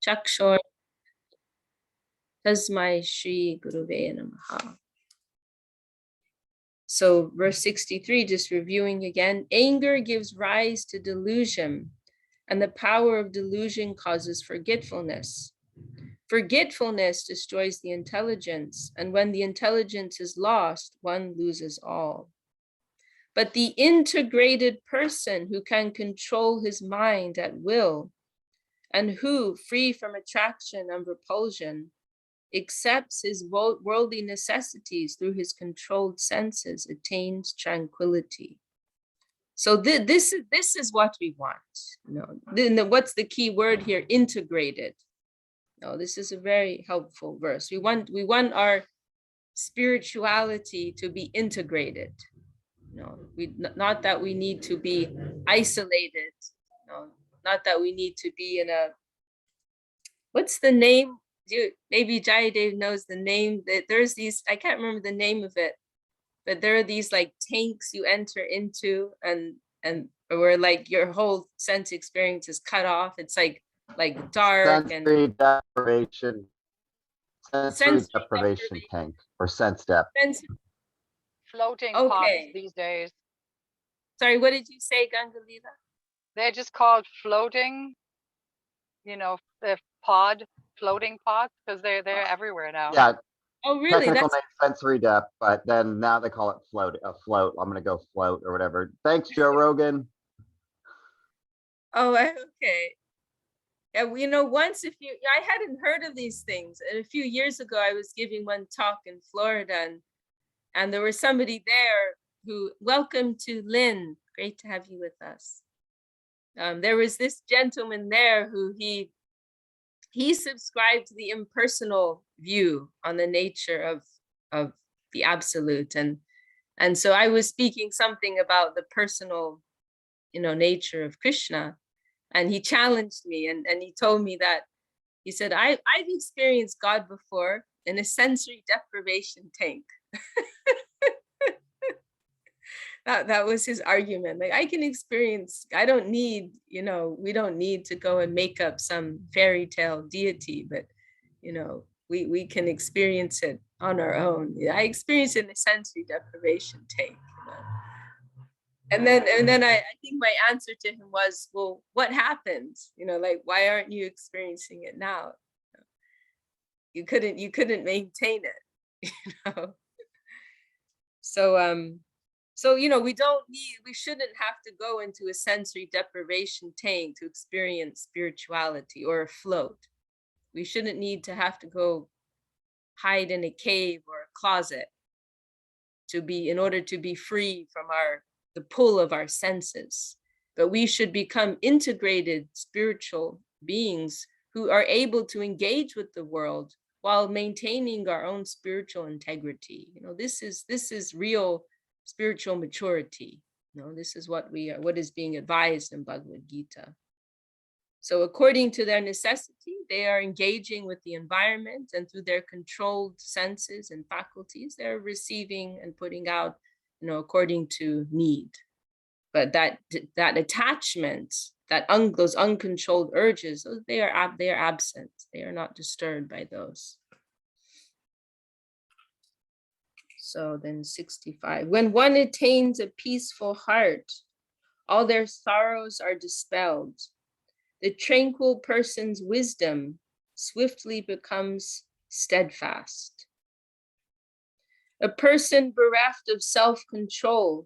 Chakshor Tasmai Shri Guruve Namaha. So verse 63, just reviewing again, anger gives rise to delusion, and the power of delusion causes forgetfulness. Forgetfulness destroys the intelligence, and when the intelligence is lost, one loses all. But the integrated person who can control his mind at will, and who, free from attraction and repulsion, accepts his worldly necessities through his controlled senses, attains tranquility. So this is what we want. Then what's the key word here? Integrated. No, this is a very helpful verse. We want our spirituality to be integrated. Not that we need to be isolated. No, not that we need to be in a, what's the name? Maybe Jayadev knows the name. That there's these, I can't remember the name of it, but there are these like tanks you enter into, and where like your whole sense experience is cut off. It's like dark sensory and deprivation. Sensory deprivation tank or sense depth. Floating pods these days. Sorry, what did you say, Gangalila? They're just called floating, the floating pods, because they're everywhere now. Yeah. Oh, really? Technical name sensory depth, but then now they call it a float. I'm gonna go float or whatever. Thanks, Joe Rogan. Oh, okay. Yeah, once I hadn't heard of these things, and a few years ago I was giving one talk in Florida, and there was somebody there who, welcome to Lynn, great to have you with us. There was this gentleman there who he subscribed to the impersonal view on the nature of the absolute, and so I was speaking something about the personal, nature of Krishna, and he challenged me, and he told me that, he said, I've experienced God before in a sensory deprivation tank. That was his argument. Like, I can experience, I don't need, we don't need to go and make up some fairy tale deity, but, we can experience it on our own. I experienced it in a sensory deprivation tank. And then I think my answer to him was, well, what happened? Like, why aren't you experiencing it now? You couldn't maintain it, So, we shouldn't have to go into a sensory deprivation tank to experience spirituality or a float. We shouldn't need to have to go hide in a cave or a closet in order to be free from the pull of our senses. But we should become integrated spiritual beings who are able to engage with the world while maintaining our own spiritual integrity. This is real spiritual maturity. This is what is being advised in Bhagavad Gita. So according to their necessity, they are engaging with the environment, and through their controlled senses and faculties, they're receiving and putting out, according to need. But that attachment, those uncontrolled urges, they are absent. They are not disturbed by those. So then 65, when one attains a peaceful heart, all their sorrows are dispelled. The tranquil person's wisdom swiftly becomes steadfast. A person bereft of self-control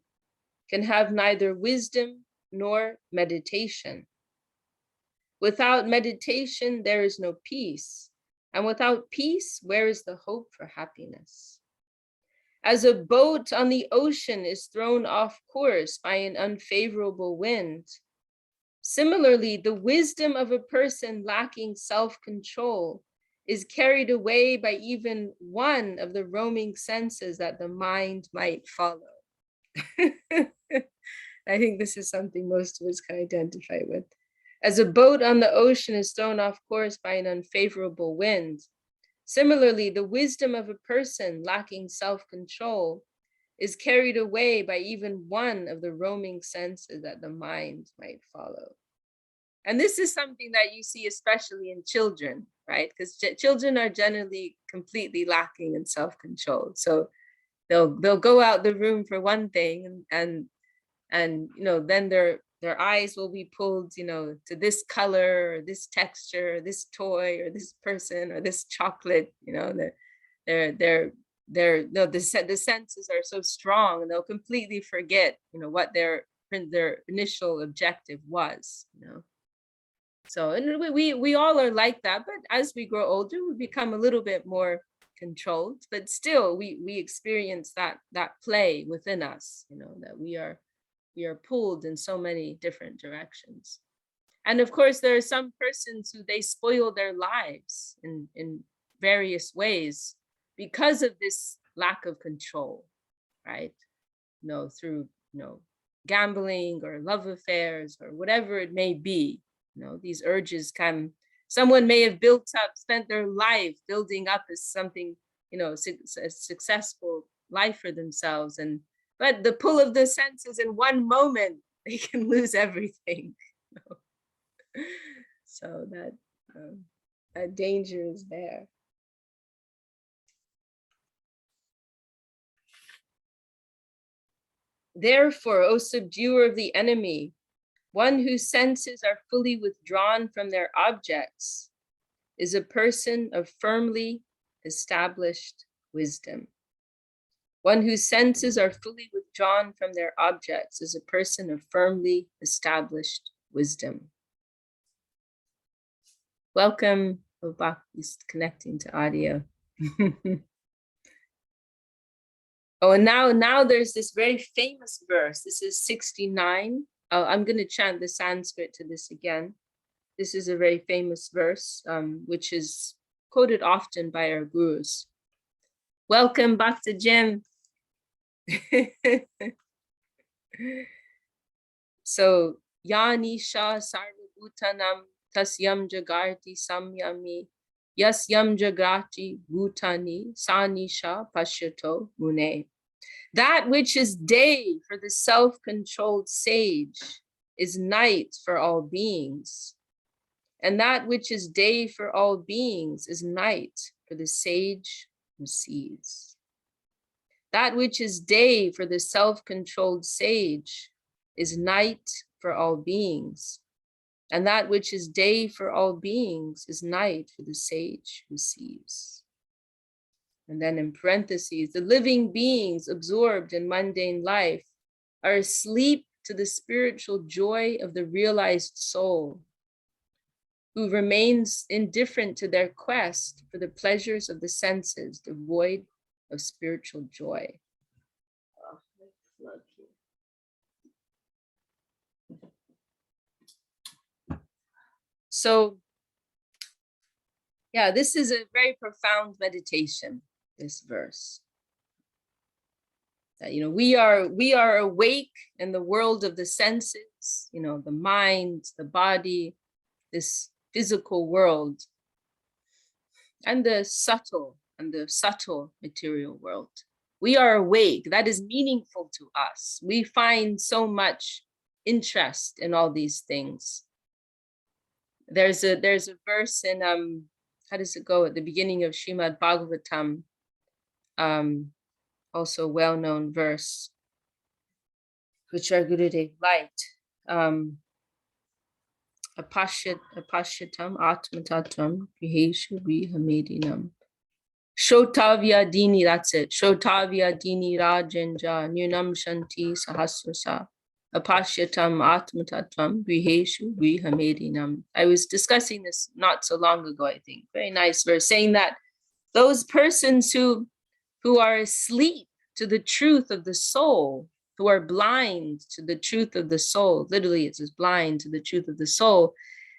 can have neither wisdom nor meditation. Without meditation, there is no peace. And without peace, where is the hope for happiness? As a boat on the ocean is thrown off course by an unfavorable wind, similarly, the wisdom of a person lacking self-control is carried away by even one of the roaming senses that the mind might follow. I think this is something most of us can identify with. As a boat on the ocean is thrown off course by an unfavorable wind, similarly, the wisdom of a person lacking self-control is carried away by even one of the roaming senses that the mind might follow. And this is something that you see especially in children, right? Because children are generally completely lacking in self-control. So they'll go out the room for one thing, and you know, then their eyes will be pulled, you know, to this color or this texture, or this toy or this person or this chocolate. You know, no, the senses are so strong, and they'll completely forget, you know, what their initial objective was. You know. So, and we all are like that, but as we grow older, we become a little bit more controlled, but still we experience that play within us, you know, that we are pulled in so many different directions. And of course, there are some persons who they spoil their lives in various ways because of this lack of control, right? You know, through, you know, gambling or love affairs or whatever it may be. You know, these urges come. Someone may have spent their life building up as something, you know, a successful life for themselves, but the pull of the senses in one moment, they can lose everything. You know? So that danger is there. Therefore, O subduer of the enemy, one whose senses are fully withdrawn from their objects, is a person of firmly established wisdom. One whose senses are fully withdrawn from their objects is a person of firmly established wisdom. Welcome, Obak is connecting to audio. Oh, and now there's this very famous verse. This is 69. I'm going to chant the Sanskrit to this again. This is a very famous verse, which is quoted often by our gurus. Welcome, Bhakta Jim. So, Yanisha Sarvabhutanam Tasyam Jagarti Samyami Yasyam Jagrati Bhutani Sanisha Pashyato Mune. That which is day for the self-controlled sage is night for all beings. And that which is day for all beings is night for the sage who sees. That which is day for the self-controlled sage is night for all beings. And that which is day for all beings is night for the sage who sees. And then in parentheses, the living beings absorbed in mundane life are asleep to the spiritual joy of the realized soul, who remains indifferent to their quest for the pleasures of the senses, devoid of spiritual joy. So, yeah, this is a very profound meditation, this verse. That, you know, we are awake in the world of the senses, you know, the mind, the body, this physical world, and the subtle material world. We are awake. That is meaningful to us. We find so much interest in all these things. There's a verse in how does it go, at the beginning of Srimad Bhagavatam, also well-known verse, which our Gurudev liked. Apashyatam atmatatam griheshu vihamedinam. Shotavya dini, that's it. Shotavya dini rajenja nyunam shanti sahasrasa. Apashyatam atmatatam griheshu vihamedinam. I was discussing this not so long ago, I think. Very nice verse, saying that those persons who are asleep to the truth of the soul, who are blind to the truth of the soul, literally it's just blind to the truth of the soul,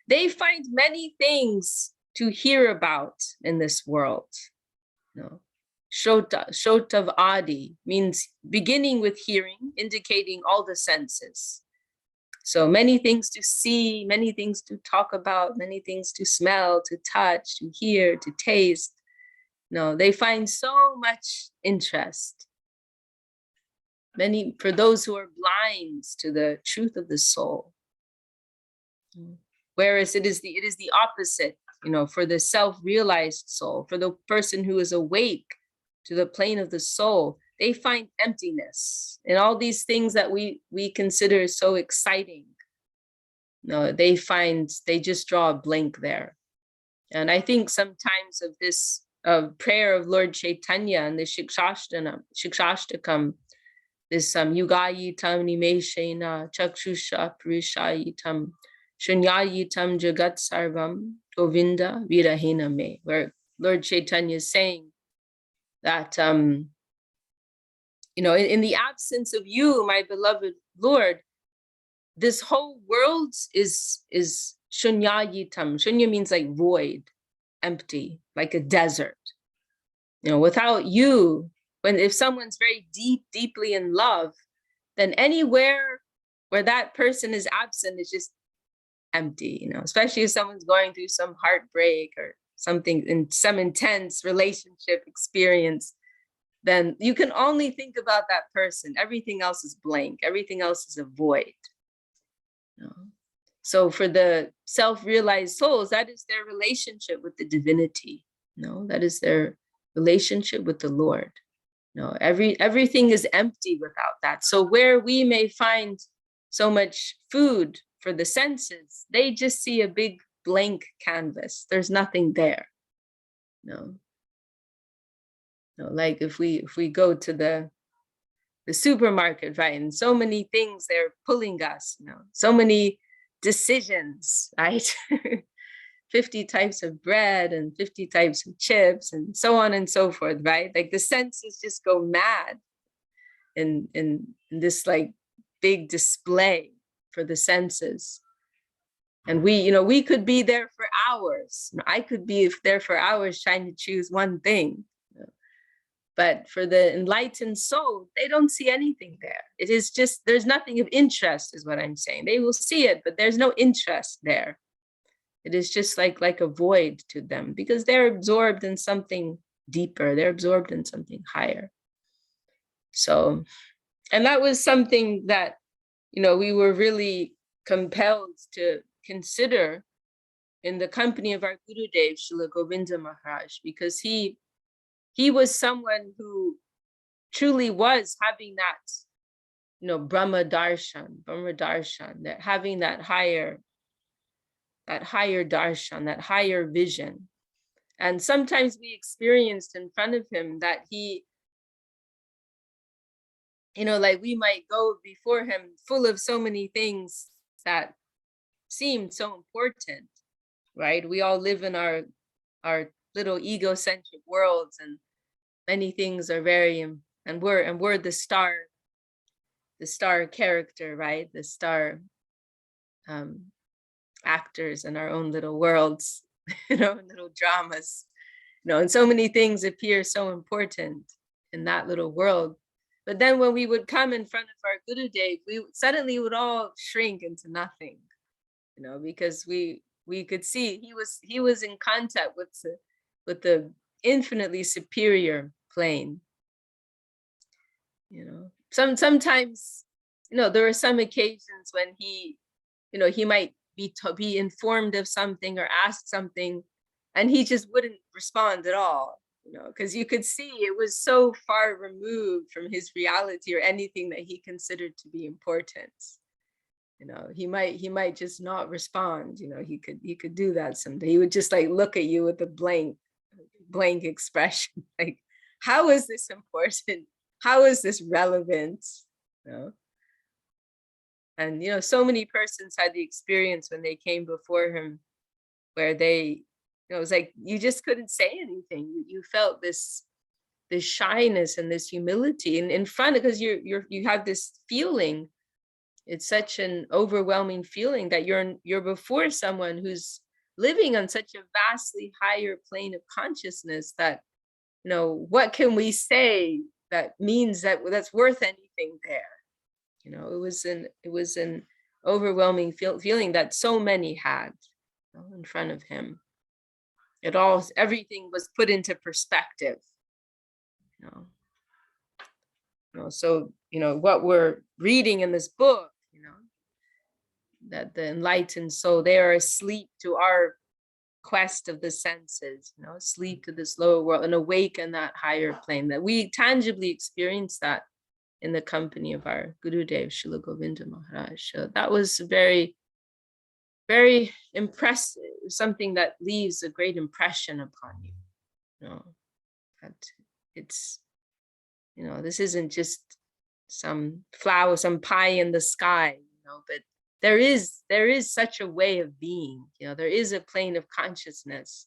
they find many things to hear about in this world. You know, Shotav Adi means beginning with hearing, indicating all the senses. So many things to see, many things to talk about, many things to smell, to touch, to hear, to taste. No, they find so much interest. For those who are blind to the truth of the soul. Whereas it is the opposite, for the self-realized soul, for the person who is awake to the plane of the soul, they find emptiness in all these things that we consider so exciting. No, they just draw a blank there. And I think sometimes of this prayer of Lord Chaitanya and the Shikshashtakam, this Yugayitam Nimeshena Chakshusha Purishayitam Shunyayitam Jagat Sarvam Govinda Virahena Me, where Lord Chaitanya is saying that in the absence of you, my beloved Lord, this whole world is Shunyayitam. Shunya means like void, empty, like a desert. Without you, if someone's very deeply in love, then anywhere where that person is absent is just empty, especially if someone's going through some heartbreak or something in some intense relationship experience, then you can only think about that person. Everything else is blank. Everything else is a void. So for the self-realized souls, that is their relationship with the divinity. That is their relationship with the Lord. Everything is empty without that. So where we may find so much food for the senses, they just see a big blank canvas. There's nothing there. Like if we go to the supermarket, right, and so many things they're pulling us, so many decisions, right? 50 types of bread and 50 types of chips and so on and so forth, right? Like the senses just go mad in this like big display for the senses. And we could be there for hours. I could be there for hours trying to choose one thing. But for the enlightened soul, they don't see anything there. It is just, there's nothing of interest is what I'm saying. They will see it, but there's no interest there. It is just like a void to them because they're absorbed in something deeper. They're absorbed in something higher. So, and that was something that, we were really compelled to consider in the company of our Gurudev, Srila Govinda Maharaj, because he was someone who truly was having that, Brahma Darshan, that having that higher darshan, that higher vision. And sometimes we experienced in front of him that he, like we might go before him full of so many things that seemed so important, right? We all live in our little egocentric worlds, and many things are very, and we're the star character, right? The star actors in our own little worlds, little dramas, and so many things appear so important in that little world. But then when we would come in front of our Gurudev, we suddenly would all shrink into nothing, because we could see he was in contact with the infinitely superior plane. Sometimes, there are some occasions when he might be informed of something or asked something, and he just wouldn't respond at all, because you could see it was so far removed from his reality or anything that he considered to be important. He might just not respond. He could do that someday. He would just like look at you with a blank expression, like, how is this important? How is this relevant? And so many persons had the experience when they came before him where they, it was like you just couldn't say anything. You felt this shyness and this humility in front, because you have this feeling. It's such an overwhelming feeling that you're before someone who's living on such a vastly higher plane of consciousness that, what can we say that means that's worth anything there? It was an overwhelming feeling that so many had in front of him. Everything was put into perspective. So what we're reading in this book, that the enlightened soul, they are asleep to our quest of the senses, asleep to this lower world and awake in that higher plane, that we tangibly experience that in the company of our Gurudev, Srila Govinda Maharaj. So that was very, very impressive, something that leaves a great impression upon you. That it's, this isn't just some flower, some pie in the sky, but there is such a way of being, there is a plane of consciousness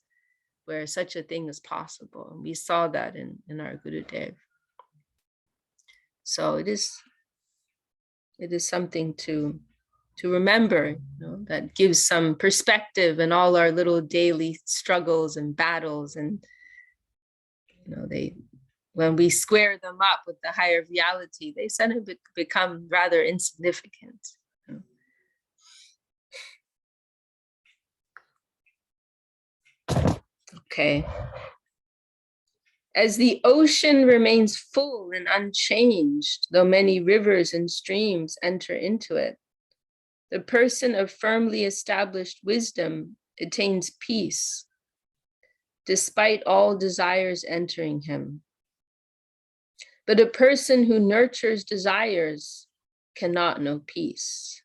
where such a thing is possible. And we saw that in our Gurudev. So it is something to remember, that gives some perspective in all our little daily struggles and battles. And, when we square them up with the higher reality, they suddenly become rather insignificant. Okay. As the ocean remains full and unchanged, though many rivers and streams enter into it, the person of firmly established wisdom attains peace, despite all desires entering him. But a person who nurtures desires cannot know peace.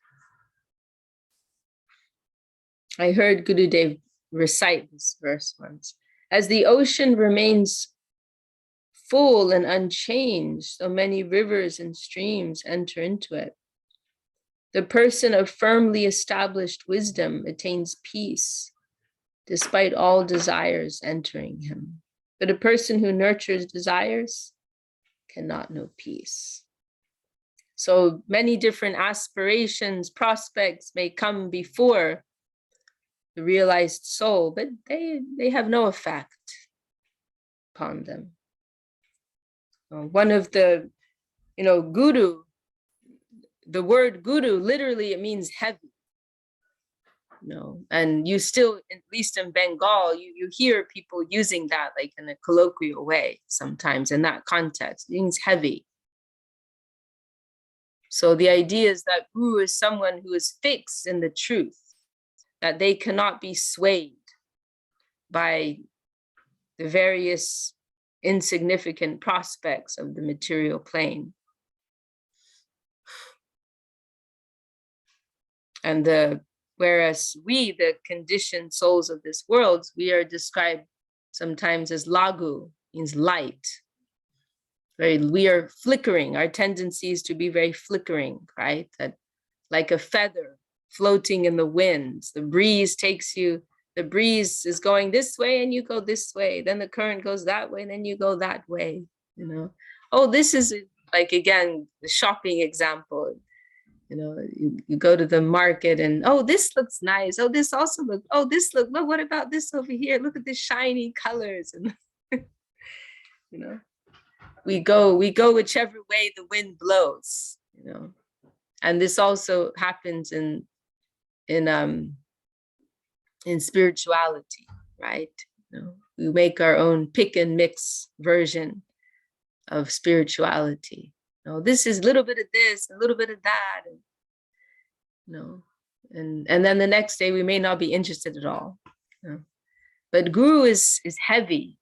I heard Gurudev recite this verse once. As the ocean remains full and unchanged, so many rivers and streams enter into it. The person of firmly established wisdom attains peace, despite all desires entering him. But a person who nurtures desires cannot know peace. So many different aspirations, prospects may come before the realized soul, but they have no effect upon them. One of the, guru, the word guru, literally it means heavy. And you still, at least in Bengal, you hear people using that like in a colloquial way sometimes in that context. It means heavy. So the idea is that guru is someone who is fixed in the truth, that they cannot be swayed by the various insignificant prospects of the material plane. And whereas we, the conditioned souls of this world, we are described sometimes as lagu, means light. We are flickering. Our tendency is to be very flickering, right? That like a feather floating in the winds. The breeze takes you, the breeze is going this way and you go this way. Then the current goes that way and then you go that way, Oh, this is like, again, the shopping example. You go to the market and, oh, this looks nice. Oh, this also looks, oh, look, what about this over here? Look at the shiny colors. And, we go whichever way the wind blows, And this also happens in spirituality, right? We make our own pick and mix version of spirituality. This is a little bit of this, a little bit of that, and then the next day we may not be interested at all. But guru is heavy.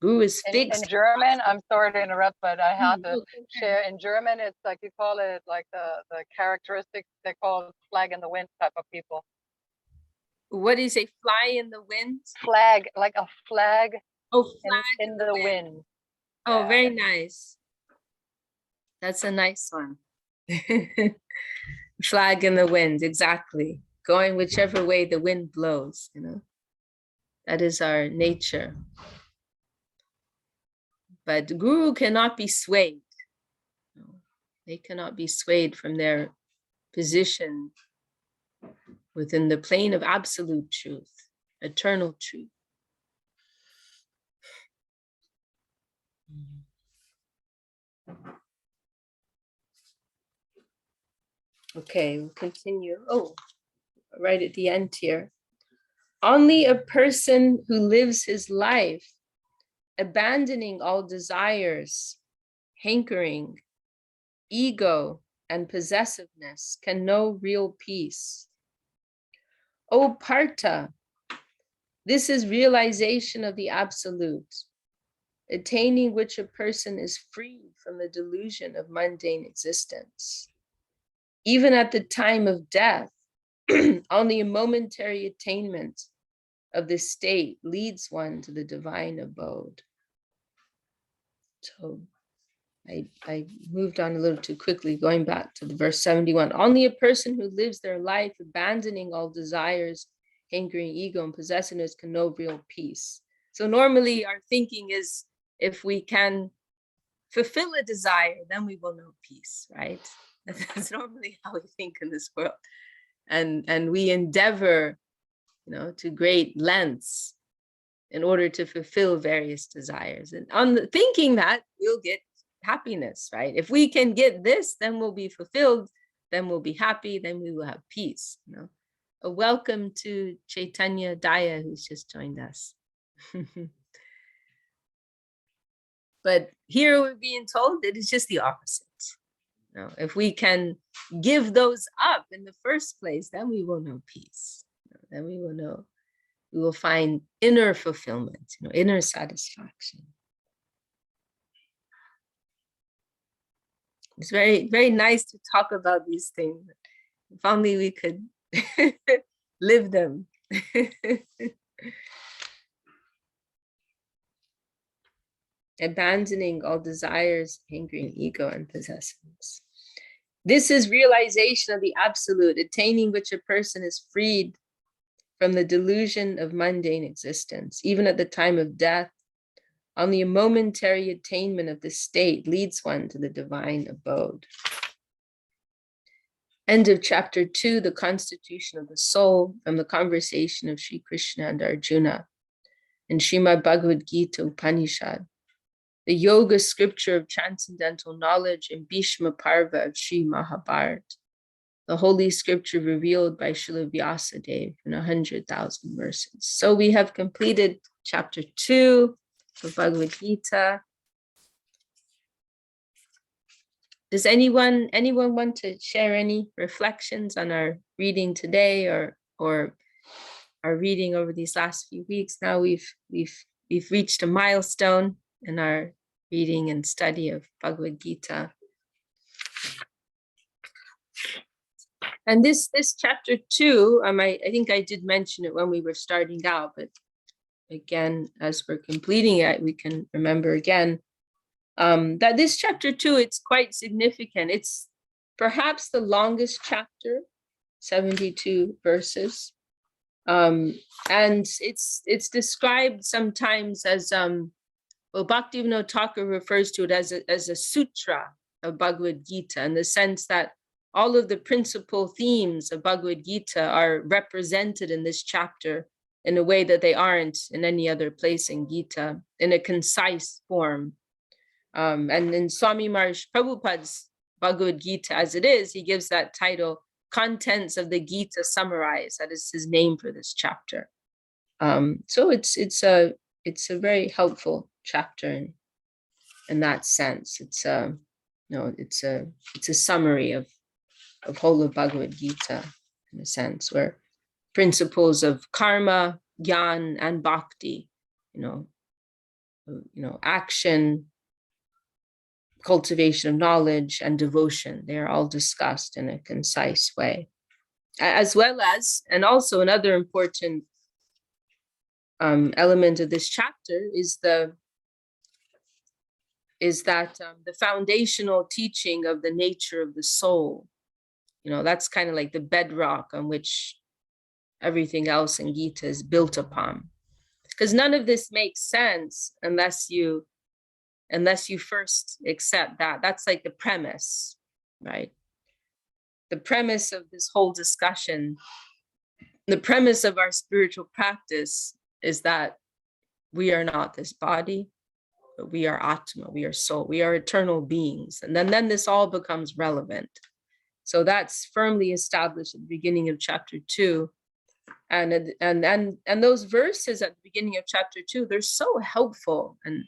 Guru is fixed. In German, I'm sorry to interrupt, but I have to share. In German, it's like you call it like the characteristics they call flag in the wind type of people. What do you say? Fly in the wind? Flag, like a flag. Oh, flag in the wind. Oh, yeah. Very nice. That's a nice one. Flag in the wind, exactly. Going whichever way the wind blows, That is our nature. But guru cannot be swayed. They cannot be swayed from their position within the plane of absolute truth, eternal truth. Okay, we'll continue. Oh, right at the end here. Only a person who lives his life abandoning all desires, hankering, ego, and possessiveness can know real peace. O Partha, this is realization of the absolute, attaining which a person is freed from the delusion of mundane existence. Even at the time of death, only a momentary attainment of this state leads one to the divine abode. So I moved on a little too quickly, going back to the verse 71. Only a person who lives their life abandoning all desires, hankering, ego, and possessiveness can know real peace. So normally our thinking is, if we can fulfill a desire, then we will know peace, right? That's normally how we think in this world. And we endeavor, to great lengths in order to fulfill various desires. And on the thinking that we'll get happiness, right? If we can get this, then we'll be fulfilled, then we'll be happy, then we will have peace. A welcome to Chaitanya Daya, who's just joined us. But here we're being told that it's just the opposite. If we can give those up in the first place, then we will know peace. Then we will find inner fulfillment, inner satisfaction. It's very, very nice to talk about these things. If only we could live them. Abandoning all desires, hankering, ego, and possessions. This is realization of the absolute, attaining which a person is freed from the delusion of mundane existence. Even at the time of death, only a momentary attainment of this state leads one to the divine abode. End of chapter 2, the constitution of the soul, from the conversation of Sri Krishna and Arjuna in Srimad Bhagavad Gita Upanishad, the yoga scripture of transcendental knowledge in Bhishma Parva of Sri Mahabharata, the holy scripture revealed by Srila Vyasadeva in 100,000 verses. So we have completed chapter 2 of Bhagavad Gita. Does anyone want to share any reflections on our reading today or our reading over these last few weeks? Now we've reached a milestone in our reading and study of Bhagavad Gita. And this chapter 2, I think I did mention it when we were starting out, but again, as we're completing it, we can remember again that this chapter 2, it's quite significant. It's perhaps the longest chapter, 72 verses. And it's described sometimes as, Bhaktivinoda Thakur refers to it as a sutra of Bhagavad Gita, in the sense that all of the principal themes of Bhagavad Gita are represented in this chapter in a way that they aren't in any other place in Gita, in a concise form. And in Swami Maharaj Prabhupada's Bhagavad Gita, as it is, he gives that title, Contents of the Gita Summarized. That is his name for this chapter. So it's a very helpful chapter in that sense. It's a summary of whole of Bhagavad Gita, in a sense, where principles of karma, jnana, and bhakti, action, cultivation of knowledge, and devotion, they are all discussed in a concise way. As well as, and also another important element of this chapter is the foundational teaching of the nature of the soul. That's kind of like the bedrock on which everything else in Gita is built upon. Because none of this makes sense unless you first accept that. That's like the premise, right? The premise of this whole discussion, the premise of our spiritual practice is that we are not this body, but we are Atma, we are soul, we are eternal beings. And then this all becomes relevant. So that's firmly established at the beginning of chapter 2. And those verses at the beginning of chapter 2, they're so helpful and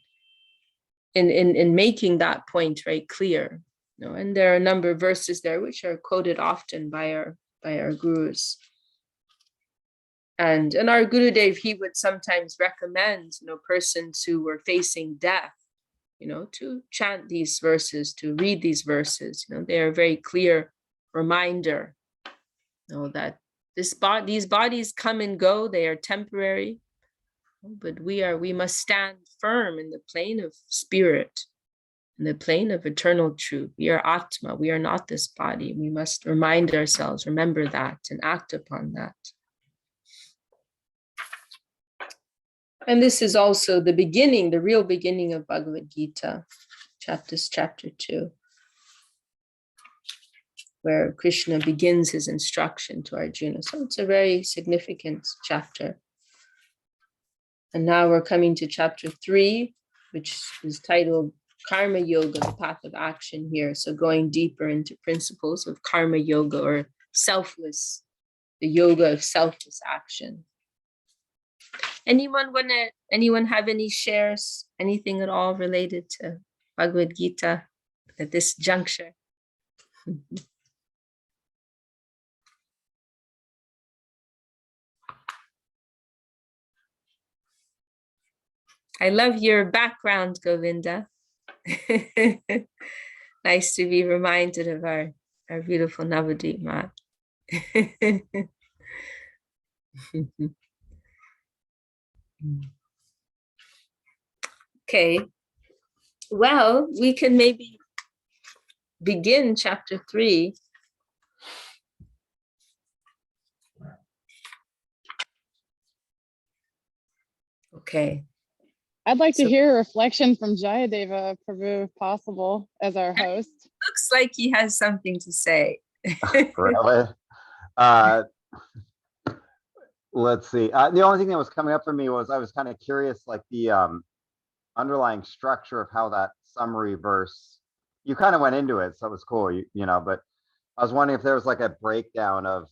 in making that point very clear. And there are a number of verses there which are quoted often by our gurus. And our Gurudev, he would sometimes recommend, persons who were facing death, to chant these verses, to read these verses. They are a very clear reminder, that these bodies come and go, they are temporary, but we must stand firm in the plane of spirit, in the plane of eternal truth. We are Atma, we are not this body. We must remind ourselves, remember that, and act upon that. And this is also the beginning, the real beginning of Bhagavad Gita, chapter 2, where Krishna begins his instruction to Arjuna. So it's a very significant chapter. And now we're coming to chapter 3, which is titled Karma Yoga, the path of action here. So going deeper into principles of Karma Yoga, or selfless, the yoga of selfless action. Anyone have any shares, anything at all related to Bhagavad Gita at this juncture? I love your background, Govinda. Nice to be reminded of our beautiful Navadip mat. Okay, well, we can maybe begin chapter 3. Okay. I'd like to So- hear a reflection from Jayadeva Prabhu, if possible, as our host. Looks like he has something to say. Really? Let's see. The only thing that was coming up for me was I was kind of curious, like the underlying structure of how that summary verse, you kind of went into it, so it was cool, but I was wondering if there was like a breakdown of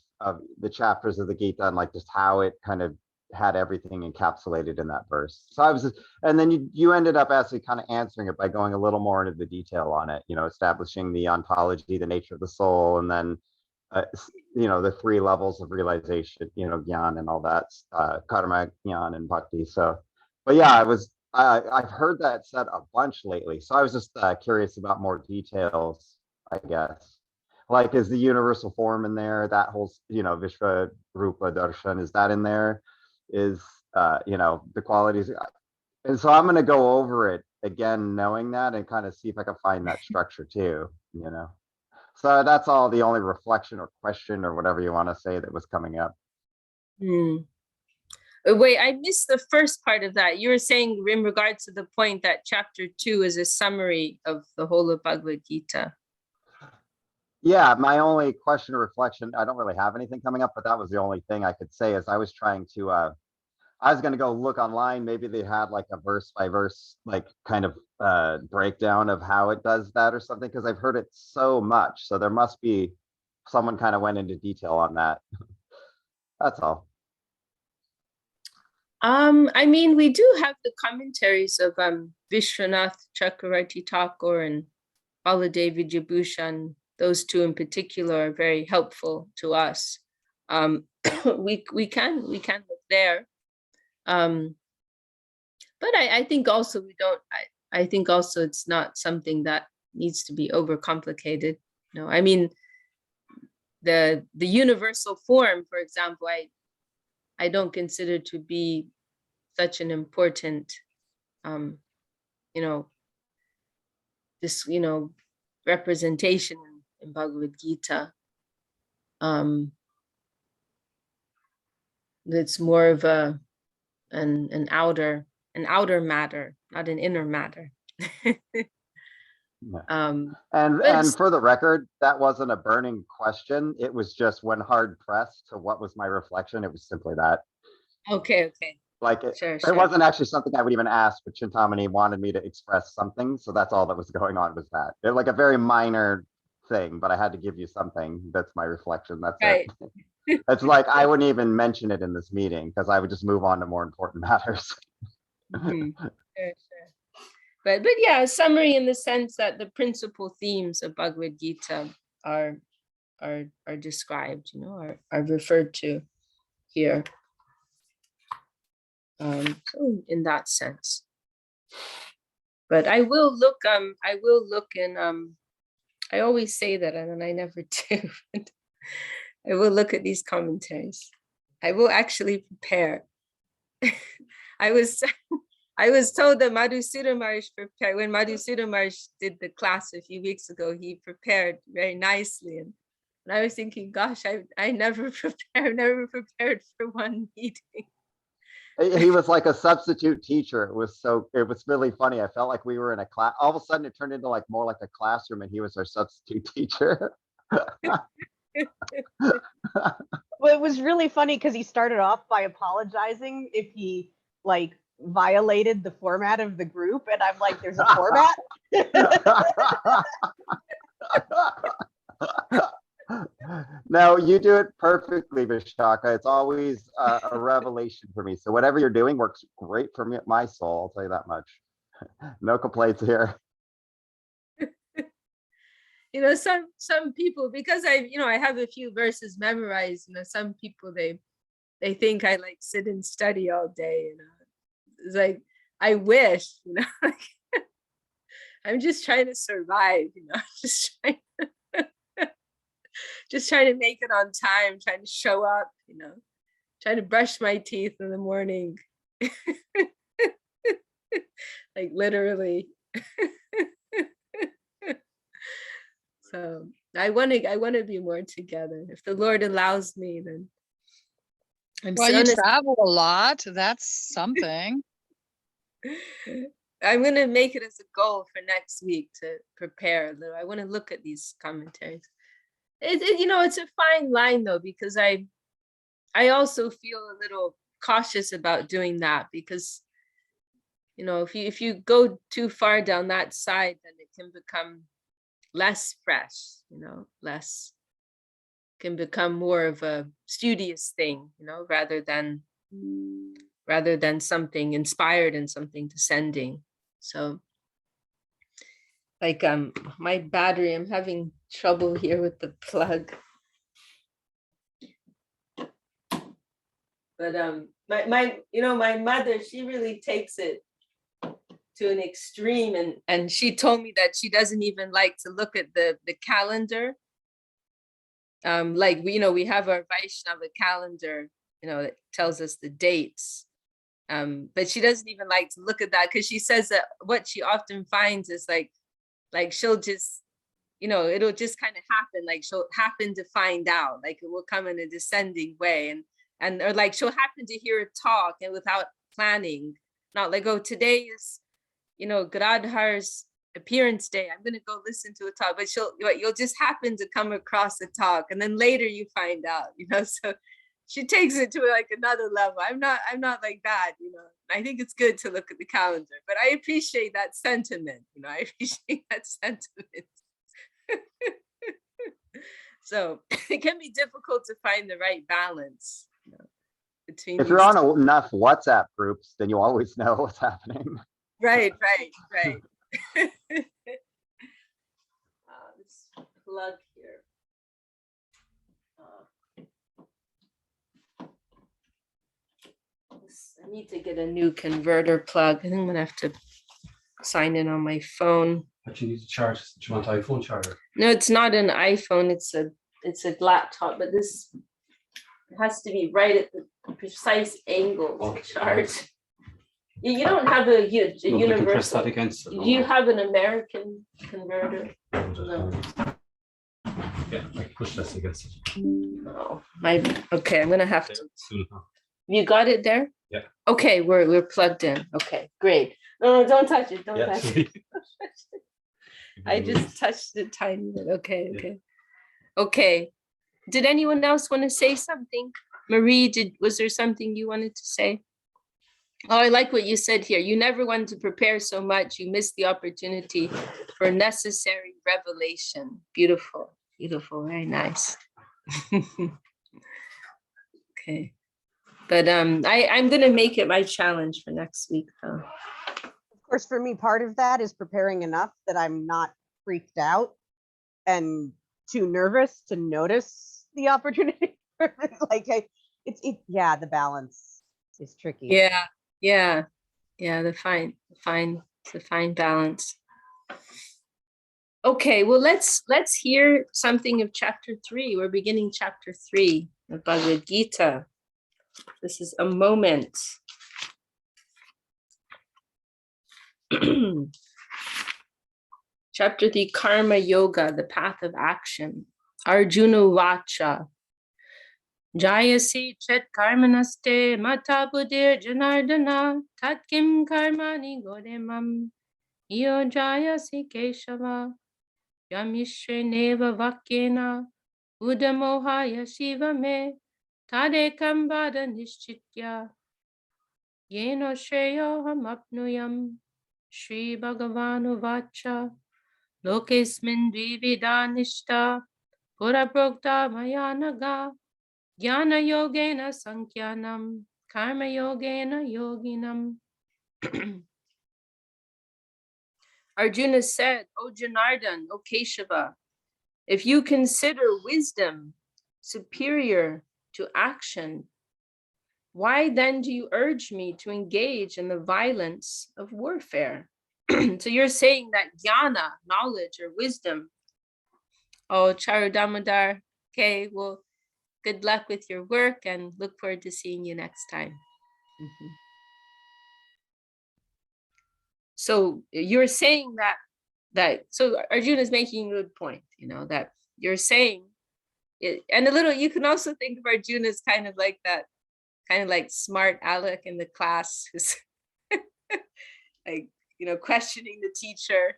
the chapters of the Gita and like just how it kind of had everything encapsulated in that verse. So I was, and then you ended up actually kind of answering it by going a little more into the detail on it, establishing the ontology, the nature of the soul, and then the 3 levels of realization, Gyan and all that, karma, Gyan, and bhakti. So, but yeah, I've heard that said a bunch lately. So I was just curious about more details, I guess. Like, is the universal form in there? That whole, Vishva Rupa Darshan, is that in there? Is, the qualities. And so I'm going to go over it again, knowing that, and kind of see if I can find that structure too, So that's all, the only reflection or question or whatever you want to say that was coming up. Wait, I missed the first part of that. You were saying in regards to the point that chapter 2 is a summary of the whole of Bhagavad Gita. Yeah, my only question or reflection, I don't really have anything coming up, but that was the only thing I could say, is I was trying to, I was going to go look online. Maybe they had like a verse by verse, like kind of breakdown of how it does that or something, because I've heard it so much. So there must be someone kind of went into detail on that. That's all. I mean, we do have the commentaries of Vishwanath Chakravarti Thakur and Baladev Vijayabhushan. Those 2 in particular are very helpful to us. We can look there. But I think also I think also it's not something that needs to be overcomplicated. I mean, the universal form, for example, I don't consider to be such an important, this, representation in Bhagavad Gita. It's more of an outer matter, not an inner matter. And for the record, that wasn't a burning question. It was just, when hard pressed to what was my reflection, it was simply that. Okay. Like Sure. it wasn't actually something I would even ask, but Chintamani wanted me to express something. So that's all that was going on, was that. Like a very minor thing, but I had to give you something. That's my reflection. That's Right. it. It's like I wouldn't even mention it in this meeting because I would just move on to more important matters. Sure. But yeah, a summary in the sense that the principal themes of Bhagavad Gita are described, are referred to here. So in that sense. But I will look in, I always say that and then I never do. I will look at these commentaries. I will actually prepare. I was I was told that Madhusudha Maharaj prepared, when Madhusudha Maharaj did the class a few weeks ago, he prepared very nicely. And I was thinking, gosh, I never prepared for one meeting. He was like a substitute teacher. It was really funny. I felt like we were in a class. All of a sudden it turned into like more like a classroom and he was our substitute teacher. Well, it was really funny because he started off by apologizing if he like violated the format of the group, and I'm like, there's a format. No, you do it perfectly, Vishaka. It's always a revelation for me. So whatever you're doing works great for me, my soul. I'll tell you that much. No complaints here. You know, some people, because I have a few verses memorized, you know, some people, they think I like sit and study all day, you know. It's like, I wish, you know, like, I'm just trying to survive, you know, just trying to make it on time, trying to show up, you know, trying to brush my teeth in the morning. Like literally. So I want to be more together. If the Lord allows me, then Well, you travel a lot. That's something. I'm going to make it as a goal for next week to prepare a little. I want to look at these commentaries. You know, it's a fine line though, because I also feel a little cautious about doing that, because, you know, if you go too far down that side, then it can become less fresh, you know, can become more of a studious thing, you know, rather than something inspired and something descending. So like my battery, I'm having trouble here with the plug. But my mother, she really takes it to an extreme, and she told me that she doesn't even like to look at the calendar. Like we have our Vaishnava calendar, you know, that tells us the dates. But she doesn't even like to look at that, because she says that what she often finds is like she'll just, you know, it'll just kind of happen, like she'll happen to find out, like it will come in a descending way, and or like she'll happen to hear a talk and without planning, not like, oh, today is, you know, Gadadhar's appearance day, I'm gonna go listen to a talk, but you'll just happen to come across a talk, and then later you find out, you know. So she takes it to like another level. I'm not like that, you know. I think it's good to look at the calendar, but I appreciate that sentiment, you know. I appreciate that sentiment. So it can be difficult to find the right balance, you know, between. If you're on enough WhatsApp groups, then you always know what's happening. Right. This plug here. I need to get a new converter plug. I think I'm gonna have to sign in on my phone. But you need to charge. Do you want iPhone charger? No, it's not an iPhone. It's a laptop, but this has to be right at the precise angle to charge. You don't have a universal. Do you have an American converter? No. Yeah, I can push this against it. No. Okay, I'm gonna have to. Soon enough. You got it there? Yeah. Okay, we're plugged in. Okay, great. No, don't touch it. Don't touch it. I just touched it tiny bit. Okay. Did anyone else want to say something? Marie, was there something you wanted to say? Oh, I like what you said here. You never want to prepare so much. You miss the opportunity for necessary revelation. Beautiful, very nice. Okay. But I'm going to make it my challenge for next week, though. Of course, for me, part of that is preparing enough that I'm not freaked out and too nervous to notice the opportunity. Like the balance is tricky. Yeah. Yeah, the fine balance. Okay, well, let's hear something of chapter 3. We're beginning chapter 3 of Bhagavad Gita. This is a moment. Chapter 3, Karma Yoga, the path of action. Arjuna Vacha. Jayasi chet karmanaste mata buddhir janardana tat kim karmani godemam iyo jayasi keshava yamishre neva vakyena udamohaya shiva me tadekam vada nishchitya yeno shreyo ham apnuyam Shri Bhagavanu Vacha Lokesmin dvivida nishta pura prokta mayanaga Jnana yogena sankhyanam, karma yogena yoginam. Arjuna said, O Janardan, O Keshava, if you consider wisdom superior to action, why then do you urge me to engage in the violence of warfare? So you're saying that jnana, knowledge or wisdom. Oh, Charu Damodar, okay, well, good luck with your work and look forward to seeing you next time. So you're saying that so Arjuna is making a good point, that you're saying it, and a little, you can also think of Arjuna as kind of like that, kind of like smart aleck in the class who's like, questioning the teacher.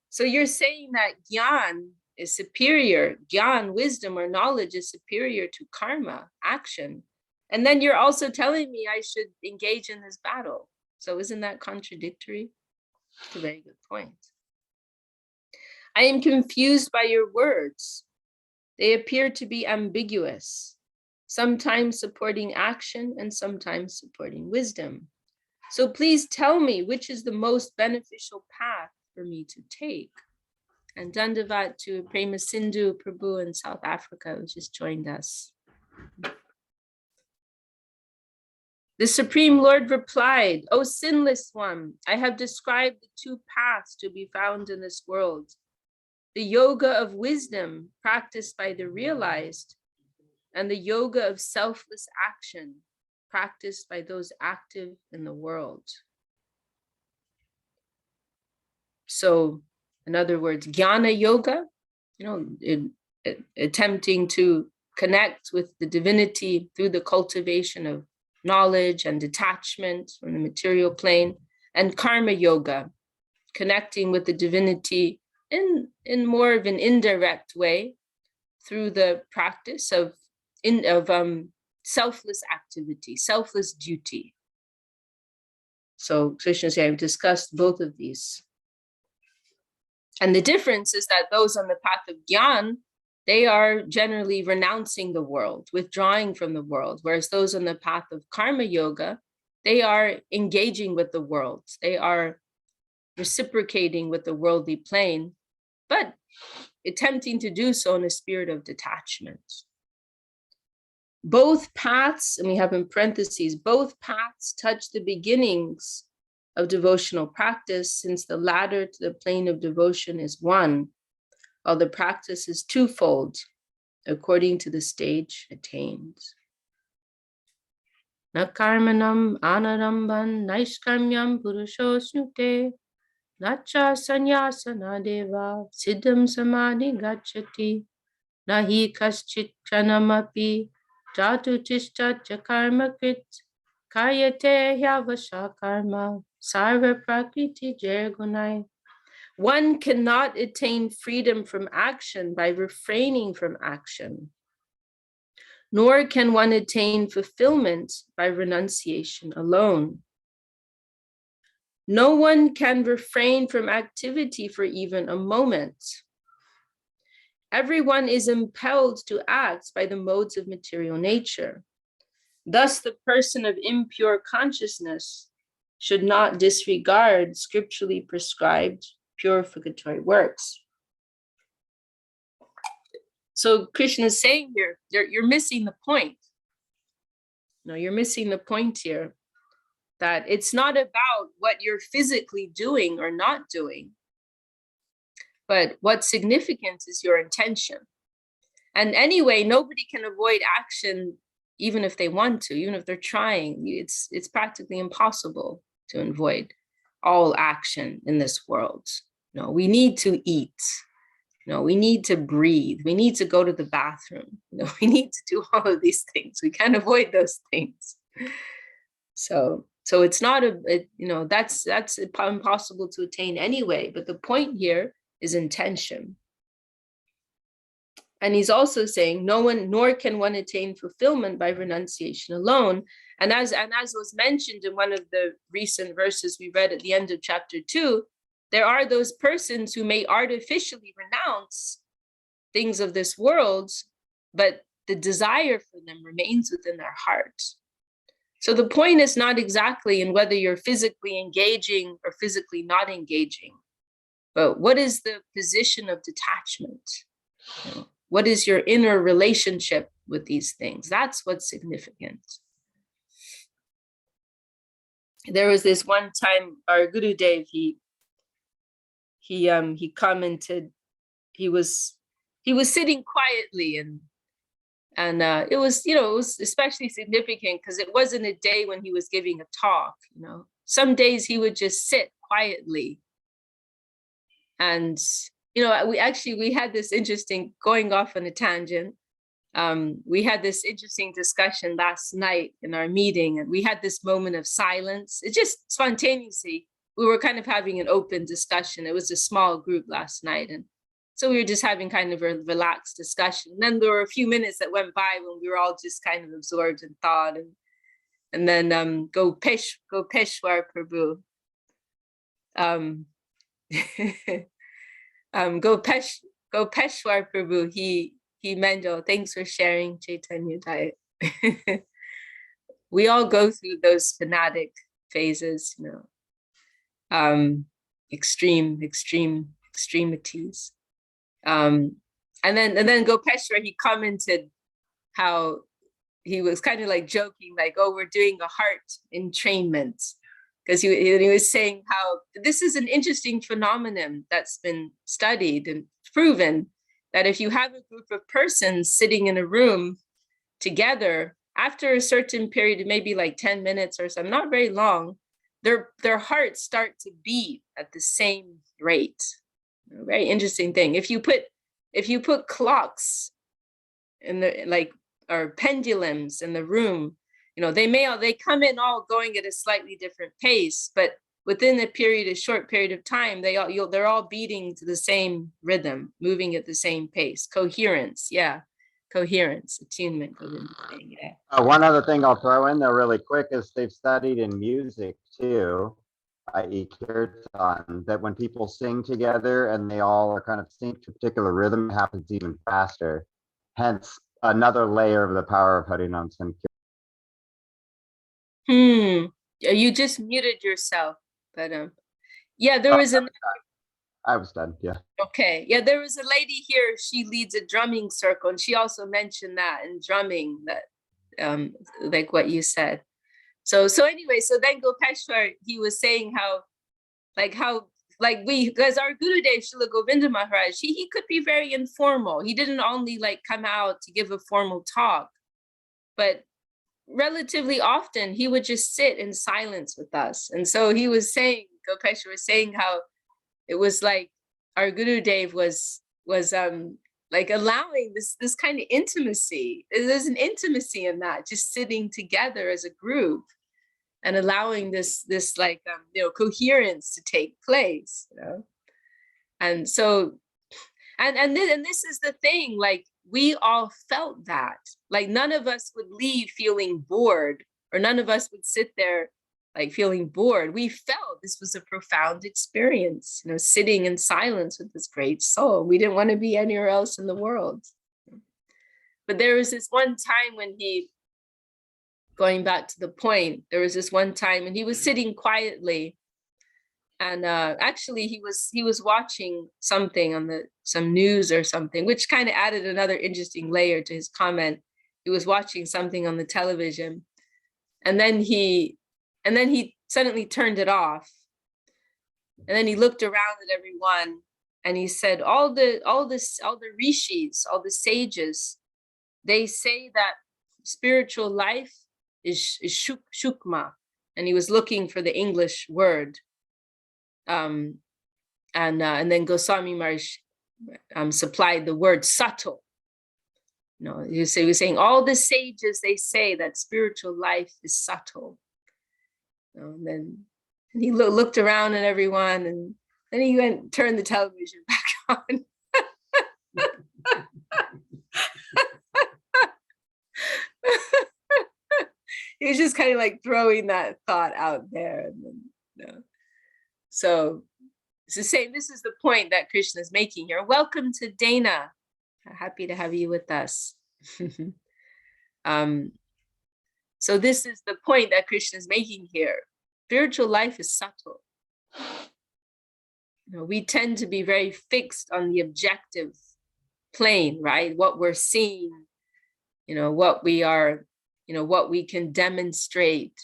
So you're saying that gyan is superior, gyan, wisdom or knowledge is superior to karma, action. And then you're also telling me I should engage in this battle. So isn't that contradictory? It's a very good point. I am confused by your words. They appear to be ambiguous, sometimes supporting action and sometimes supporting wisdom. So please tell me which is the most beneficial path for me to take. And Dandavat to Prema Sindhu Prabhu in South Africa, who just joined us. The Supreme Lord replied, O sinless one, I have described the two paths to be found in this world. The yoga of wisdom practiced by the realized, and the yoga of selfless action practiced by those active in the world. So, in other words, jnana yoga, attempting to connect with the divinity through the cultivation of knowledge and detachment from the material plane, and karma yoga, connecting with the divinity in more of an indirect way through the practice of selfless activity, selfless duty. So Krishna said, I've discussed both of these. And the difference is that those on the path of Gyan, they are generally renouncing the world, withdrawing from the world, whereas those on the path of Karma Yoga, they are engaging with the world. They are reciprocating with the worldly plane, but attempting to do so in a spirit of detachment. Both paths, and we have in parentheses, both paths touch the beginnings of devotional practice, since the ladder to the plane of devotion is one, while the practice is twofold, according to the stage attained. Na karmanam anaramban naishkarmyam purusho snute, nacha sanyasana deva siddham samadhi gacchati, nahi kaschit pranamapi jatu tishtat karma krit, karyate hyavasha karma sarva prakriti jergunai. One cannot attain freedom from action by refraining from action, nor can one attain fulfillment by renunciation alone. No one can refrain from activity for even a moment. Everyone is impelled to act by the modes of material nature. Thus, the person of impure consciousness should not disregard scripturally prescribed purificatory works. So Krishna is saying here, you're missing the point. No, you're missing the point here, that it's not about what you're physically doing or not doing, but what's significant is your intention. And anyway, nobody can avoid action, even if they want to, even if they're trying. It's practically impossible to avoid all action in this world. No, we need to eat. No, we need to breathe. We need to go to the bathroom. No, we need to do all of these things. We can't avoid those things. So it's not that's impossible to attain anyway. But the point here is intention. And he's also saying, nor can one attain fulfillment by renunciation alone. And as was mentioned in one of the recent verses we read at the end of chapter 2, there are those persons who may artificially renounce things of this world, but the desire for them remains within their heart. So the point is not exactly in whether you're physically engaging or physically not engaging, but what is the position of detachment? What is your inner relationship with these things? That's what's significant. There was this one time, our Gurudev, he commented, he was sitting quietly, and it was especially significant because it wasn't a day when he was giving a talk. Some days he would just sit quietly, and we had this interesting, going off on a tangent, we had this interesting discussion last night in our meeting, and we had this moment of silence. It just spontaneously, we were kind of having an open discussion. It was a small group last night, and so we were just having kind of a relaxed discussion. And then there were a few minutes that went by when we were all just kind of absorbed in thought, and then go Peshwar Prabhu. Go Peshwar Prabhu, he Mendel, thanks for sharing Chaitanya Diet. We all go through those fanatic phases, extremities. And then Gopeshwar, he commented how he was kind of like joking, like, oh, we're doing a heart entrainment. Because he was saying how this is an interesting phenomenon that's been studied and proven, that if you have a group of persons sitting in a room together, after a certain period, maybe like 10 minutes or something, not very long, their hearts start to beat at the same rate. A very interesting thing. If you put clocks in or pendulums in the room, they come in all going at a slightly different pace, but within a short period of time, they're all beating to the same rhythm, moving at the same pace. Coherence, attunement. Yeah. One other thing I'll throw in there really quick is they've studied in music too, i.e. kirtan, that when people sing together and they all are kind of synced to a particular rhythm, it happens even faster. Hence, another layer of the power of Harinam Sankirtan. You just muted yourself, but yeah, there was I was done, yeah. Okay, yeah, there was a lady here, she leads a drumming circle, and she also mentioned that in drumming, that like what you said. So anyway, so then Gopeshwar, he was saying how because our Gurudev Srila Govinda Maharaj, he could be very informal. He didn't only come out to give a formal talk, but relatively often he would just sit in silence with us. And so he was saying, Gopeshwar was saying how it was like our Gurudev was allowing this kind of intimacy. There's an intimacy in that, just sitting together as a group and allowing this coherence to take place, And so, and this is the thing, we all felt that, none of us would leave feeling bored, or none of us would sit there feeling bored. We felt this was a profound experience, sitting in silence with this great soul. We didn't want to be anywhere else in the world. But there was this one time when going back to the point, there was this one time when he was sitting quietly, and actually he was watching something on some news or something, which kind of added another interesting layer to his comment. He was watching something on the television, and then he suddenly turned it off. And then he looked around at everyone and he said, all the rishis, all the sages, they say that spiritual life is shukma. And he was looking for the English word. And then Goswami Maharaj supplied the word subtle. You know, he was saying all the sages, they say that spiritual life is subtle. You know, and then he looked around at everyone, and then he turned the television back on. He was just kind of like throwing that thought out there. And then, you know. So it's the same. This is the point that Krishna is making here. Welcome to Dana. Happy to have you with us. So this is the point that Krishna is making here. Spiritual life is subtle. You know, we tend to be very fixed on the objective plane, right? What we're seeing, you know, what we are, you know, what we can demonstrate.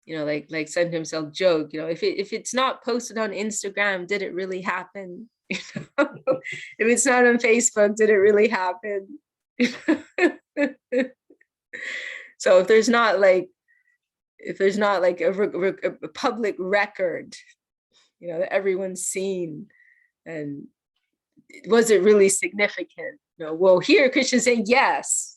You know, like sometimes I'll joke, you know, if it's not posted on Instagram, did it really happen? You know? If it's not on Facebook, did it really happen? So if there's not like a public record, you know, that everyone's seen, and was it really significant? You know, well, here Krishna's saying yes.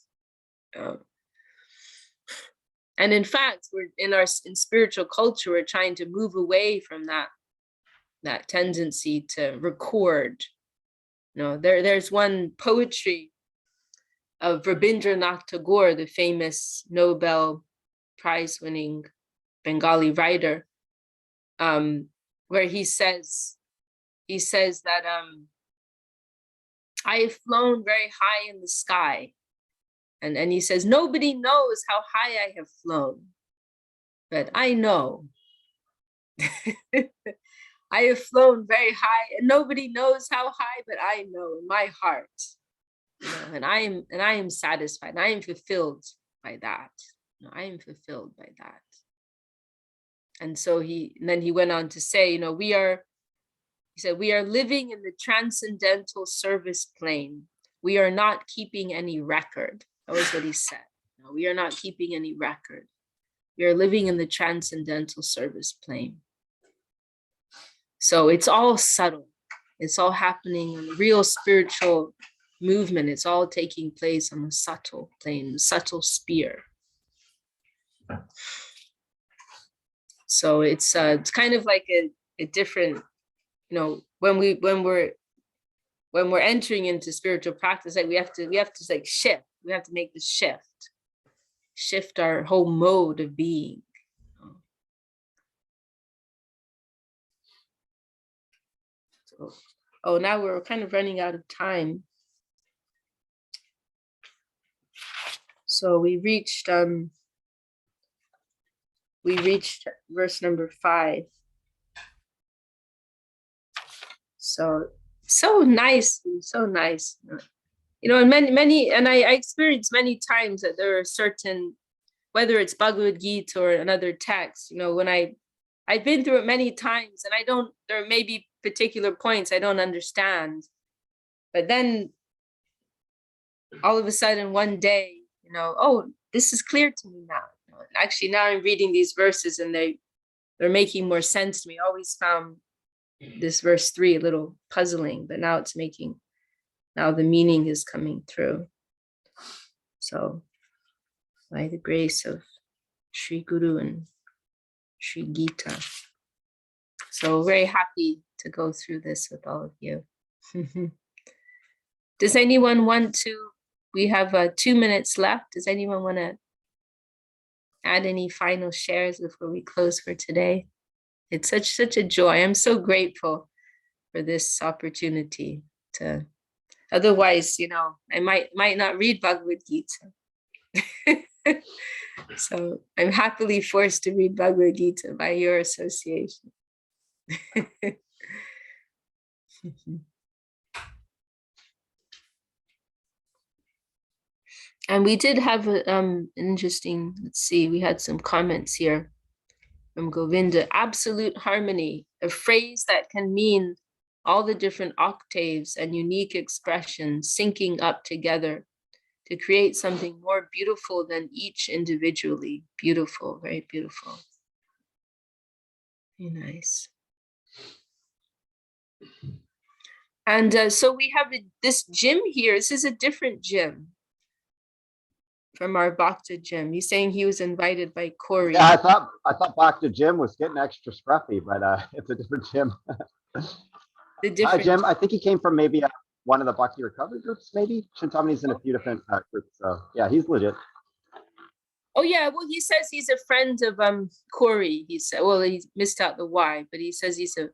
And in fact, we're in spiritual culture, we're trying to move away from that tendency to record. You know, there's one poetry of Rabindranath Tagore, the famous Nobel Prize-winning Bengali writer, where he says that I have flown very high in the sky. And he says, nobody knows how high I have flown, but I know. I have flown very high, and nobody knows how high, but I know in my heart. You know, and I am satisfied, and I am fulfilled by that. You know, I am fulfilled by that. And so then he went on to say, you know, we are living in the transcendental service plane. We are not keeping any record. That was what he said. No, we are not keeping any record. We are living in the transcendental service plane. So it's all subtle. It's all happening in the real spiritual movement. It's all taking place on the subtle plane, the subtle sphere. So it's kind of like a different, you know, when we're entering into spiritual practice, like we have to like shift. We have to make the shift our whole mode of being. So, oh, now we're kind of running out of time. So we reached verse number 5. So nice, so nice. You know, and many, and I experienced many times that there are certain, whether it's Bhagavad Gita or another text, you know, when I've been through it many times, and there may be particular points I don't understand, but then all of a sudden one day, you know, oh, this is clear to me now. You know, actually, now I'm reading these verses and they're making more sense to me. I always found this verse 3 a little puzzling, but now now the meaning is coming through. So by the grace of Sri Guru and Sri Gita. So very happy to go through this with all of you. Does anyone want to, we have 2 minutes left. Does anyone want to add any final shares before we close for today? It's such a joy. I'm so grateful for this opportunity to, otherwise, you know, I might not read Bhagavad Gita. So I'm happily forced to read Bhagavad Gita by your association. And we did have a interesting, let's see, we had some comments here from Govinda. Absolute harmony, a phrase that can mean all the different octaves and unique expressions syncing up together to create something more beautiful than each individually. Beautiful, very beautiful. Very nice. And so we have this gym here. This is a different gym from our Bhakta gym. He's saying he was invited by Corey. Yeah, I thought Bhakta Jim was getting extra scruffy, but it's a different Jim. The Hi, different Jim. I think he came from maybe one of the Bhakti recovery groups, maybe. Chintamani's in a few different groups, so yeah, he's legit. Oh yeah, well he says he's a friend of Corey. He said, well, he missed out the Y, but he says he's a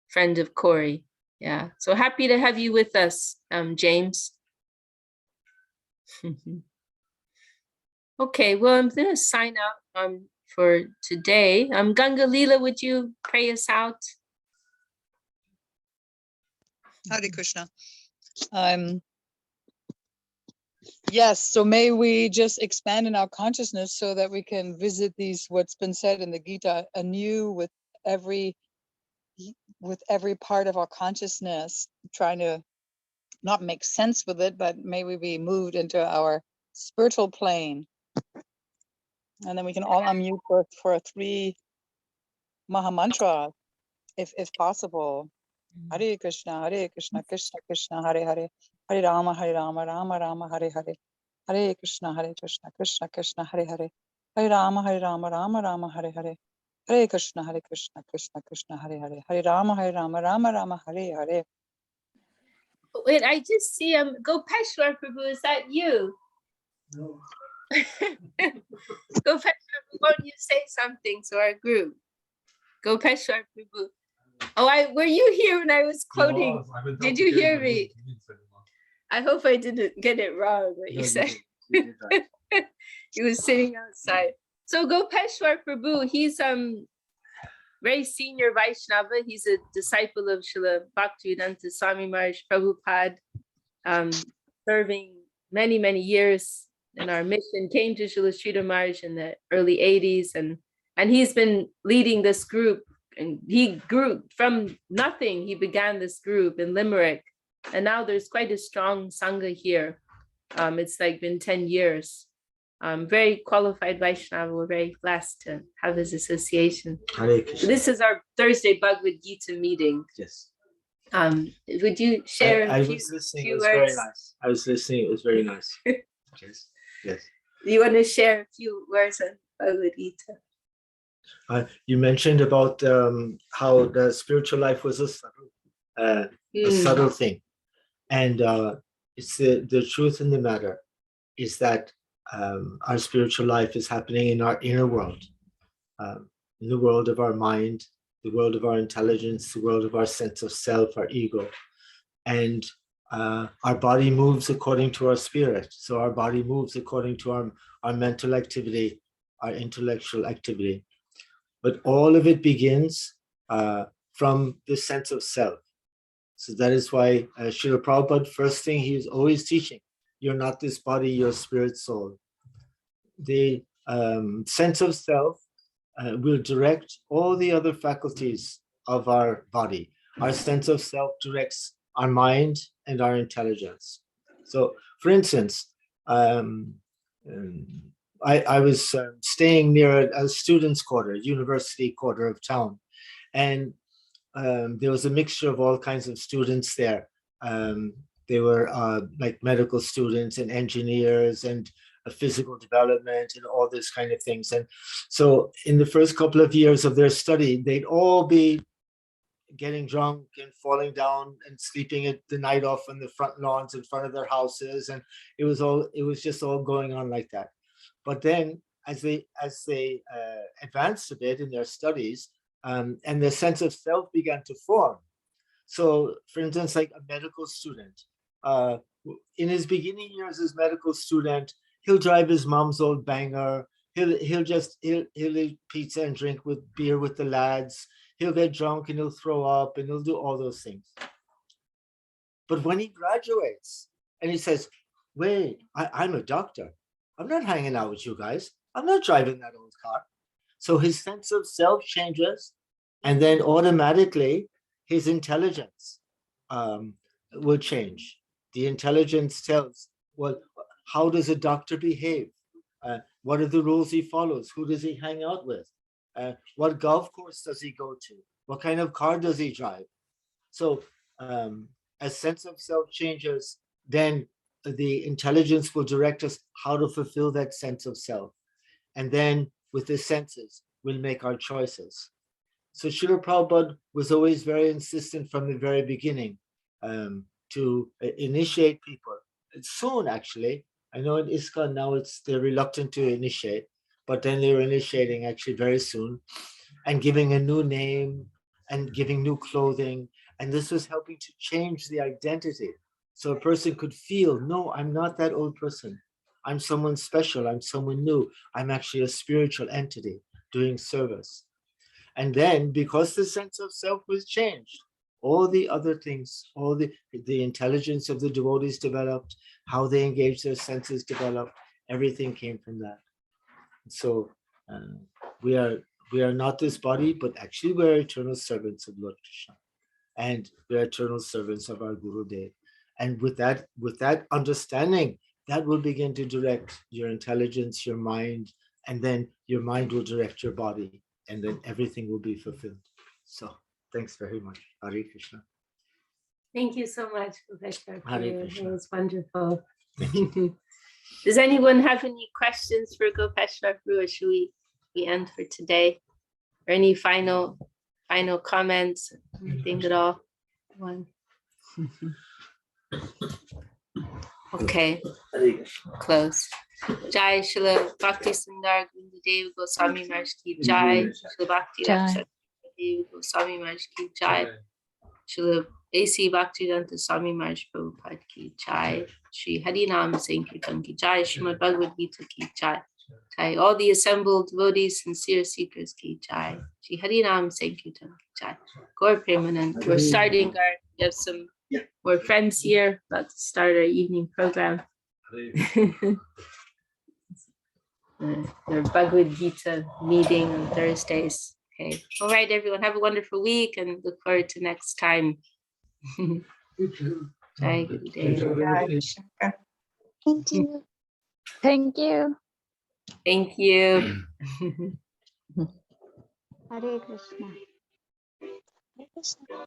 friend of Corey. Yeah, so happy to have you with us, James. Okay, well, I'm gonna sign out for today. Ganga Leela, would you pray us out? Hare Krishna. Yes, so may we just expand in our consciousness so that we can visit these, what's been said in the Gita, anew with every part of our consciousness, trying to not make sense with it, but may we be moved into our spiritual plane. And then we can all unmute for 3 Maha Mantra, if possible. Hare Krishna, Krishna Krishna, Hare Hare, Hare Rama, Rama Rama, Hare Hare, Hare Krishna, Krishna Krishna, Hare Hare, Hare Rama, Rama Rama, Hare Hare, Hare Krishna, Krishna Krishna, Hare Hare, Hare Rama, Rama Rama, Hare Hare. Wait, I just see Gopeshwar Prabhu, is that you? No. Gopeshwar Prabhu, won't you say something to our group? Gopeshwar Prabhu. Oh, were you here when I was quoting? Did you hear me? I hope I didn't get it wrong, what you said. He was sitting outside. So Gopeshwar Prabhu, he's very senior Vaishnava. He's a disciple of Srila Bhaktivedanta Swami Maharaj Prabhupada, serving many, many years in our mission, came to Srila Sridhar Maharaj in the early 80s, and he's been leading this group. And he grew from nothing. He began this group in Limerick, and now there's quite a strong Sangha here. It's like been 10 years. Very qualified Vaishnava. We're very blessed to have his association. This is our Thursday Bhagavad Gita meeting. Yes. Would you share I a few, was listening. few It was words? very nice. I was listening. It was very nice. Yes. Yes. You want to share a few words on Bhagavad Gita? You mentioned about how the spiritual life was a subtle thing, and it's the truth in the matter is that our spiritual life is happening in our inner world, in the world of our mind, the world of our intelligence, the world of our sense of self, our ego, and our body moves according to our spirit. So our body moves according to our mental activity, our intellectual activity. But all of it begins from the sense of self. So that is why Srila Prabhupada, first thing he was always teaching, you're not this body, you're spirit, soul. The sense of self will direct all the other faculties of our body. Our sense of self directs our mind and our intelligence. So, for instance, I was staying near a student's quarter, university quarter of town, and there was a mixture of all kinds of students there. They were like medical students and engineers and physical development and all this kind of things. And so in the first couple of years of their study, they'd all be getting drunk and falling down and sleeping the night off on the front lawns in front of their houses. And it was just all going on like that. But then as they advanced a bit in their studies, and their sense of self began to form. So for instance, like a medical student, in his beginning years as medical student, he'll drive his mom's old banger. He'll eat pizza and drink beer with the lads. He'll get drunk and he'll throw up and he'll do all those things. But when he graduates and he says, wait, I'm a doctor. I'm not hanging out with you guys. I'm not driving that old car. So his sense of self changes, and then automatically his intelligence will change. The intelligence tells, well, how does a doctor behave? What are the rules he follows? Who does he hang out with? What golf course does he go to? What kind of car does he drive? So as sense of self changes, then the intelligence will direct us how to fulfill that sense of self. And then with the senses, we'll make our choices. So Srila Prabhupada was always very insistent from the very beginning to initiate people. Soon, actually, I know in ISKCON now they're reluctant to initiate, but then they were initiating actually very soon and giving a new name and giving new clothing. And this was helping to change the identity. So a person could feel, no, I'm not that old person. I'm someone special. I'm someone new. I'm actually a spiritual entity doing service. And then because the sense of self was changed, all the other things, all the intelligence of the devotees developed, how they engage their senses developed, everything came from that. So we are not this body, but actually we're eternal servants of Lord Krishna. And we're eternal servants of our Guru Dev. And with that understanding, that will begin to direct your intelligence, your mind, and then your mind will direct your body, and then everything will be fulfilled. So thanks very much. Hare Krishna. Thank you so much, Professor. Hare It Krishna. was wonderful. Does anyone have any questions for Gopesh Prabhu, or should we end for today? Or any final comments, anything at all? One. Okay, close. Jai Srila Bhakti Sundar Gundadev Goswami Maharaj ki Jai. Srila Bhakti Jai. Dev Goswami Maharaj ki Jai. Srila A.C. Bhaktivedanta Swami Maharaj Prabhupada ki Jai. Shri Harinam Sankirtan ki Jai. Srimad Bhagavad Gita ki Jai. Jai. All the assembled devotees, sincere seekers ki Jai. Shri Harinam Sankirtan ki Jai. Gaur Premanand. We're starting we have some more friends here, about to start our evening program. Their Bhagavad Gita meeting on Thursdays. Okay. All right, everyone. Have a wonderful week and look forward to next time. Jai Gurudev. Thank you. Thank you. Thank you. Hare Krishna. Hare Krishna.